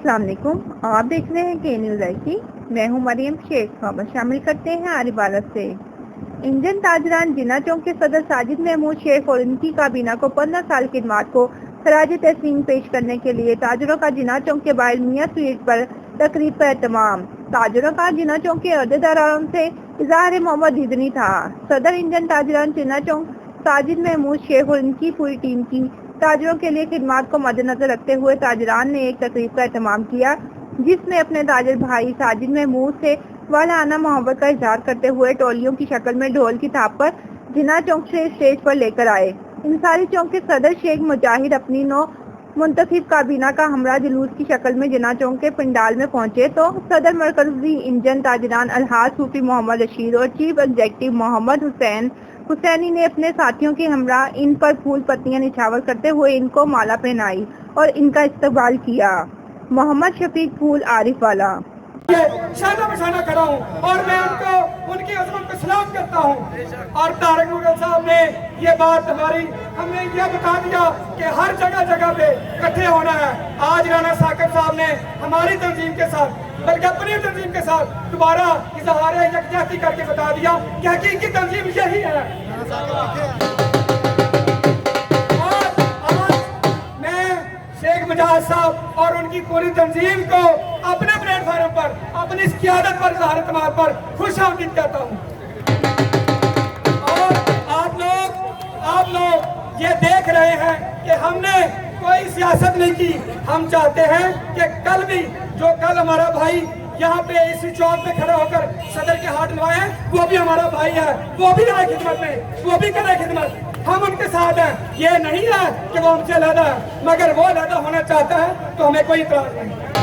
السلام علیکم، آپ دیکھ رہے ہیں کے نیوز آئی کی۔ میں ہوں مریم شیخ۔ خبر شامل کرتے ہیں آری بالت سے۔ انجن تاجران جنا چونک کے صدر ساجد محمود شیخ اور ان کی کابینہ کو 15 سال کی خدمات کو خراج تحسین پیش کرنے کے لیے تاجروں کا جنا چونک کے باہر میاں سٹریٹ پر تقریب کا اہتمام۔ تاجروں کا جنا چونک کے عہدیداروں سے اظہار محبت دیدنی تھا۔ صدر انجن تاجران جنا چونک ساجد محمود شیخ اور ان کی پوری ٹیم کی تاجروں کے لیے خدمات کو مد نظر رکھتے ہوئے تاجران نے ایک تقریب کا اہتمام کیا، جس میں اپنے تاجر بھائی ساجد محمود سے والہانہ محبت کا اظہار کرتے ہوئے ٹولیوں کی شکل میں ڈھول کی تھاپ پر جنا چونک سے اسٹیج پر لے کر آئے۔ انصاری چونک کے صدر شیخ مجاہد اپنی نو منتخب کابینہ کا ہمراہ جلوس کی شکل میں جنا چونک کے پنڈال میں پہنچے تو صدر مرکزی انجن تاجران الحاج صوفی محمد رشید اور چیف ایگزیکٹو محمد حسین حسینی نے اپنے ساتھیوں کے ہمراہ ان پر پھول پتیاں نچھاور کرتے ہوئے ان کو مالا پہنائی اور ان کا استقبال کیا۔ محمد شفیق پھول عارف والا شانہ بشانہ کھڑا ہوں اور میں ان کی عظمت کو سلام کرتا ہوں۔ اور طارق مغل صاحب نے یہ بات ہمیں یہ بتا دیا کہ ہر جگہ پہ اکٹھے ہونا ہے۔ آج رانا ثاقب صاحب نے ہماری تنظیم کے ساتھ بلکہ اپنی تنظیم کے ساتھ دوبارہ اظہار یکجہتی کر کے بتا دیا کہ حقیقی تنظیم یہی ہے۔ شیخ مجاہد صاحب اور ان کی پوری تنظیم کو اپنے پلیٹ فارم پر اپنی اس قیادت پر اظہار اعتماد پر خوش آمدید کہتا ہوں۔ اور آپ لوگ یہ دیکھ رہے ہیں کہ ہم نے کوئی سیاست نہیں کی۔ ہم چاہتے ہیں کہ کل بھی جو کل ہمارا بھائی یہاں پہ اسی چوک پہ کھڑا ہو کر صدر کے ہاتھ لوائے وہ بھی ہمارا بھائی ہے، وہ بھی آئے خدمت میں، وہ بھی کرے خدمت۔ ہم ان کے ساتھ ہیں، یہ نہیں ہے کہ وہ ہم سے علیحدہ ہے، مگر وہ علیحدہ ہونا چاہتا ہے تو ہمیں کوئی اعتراض نہیں۔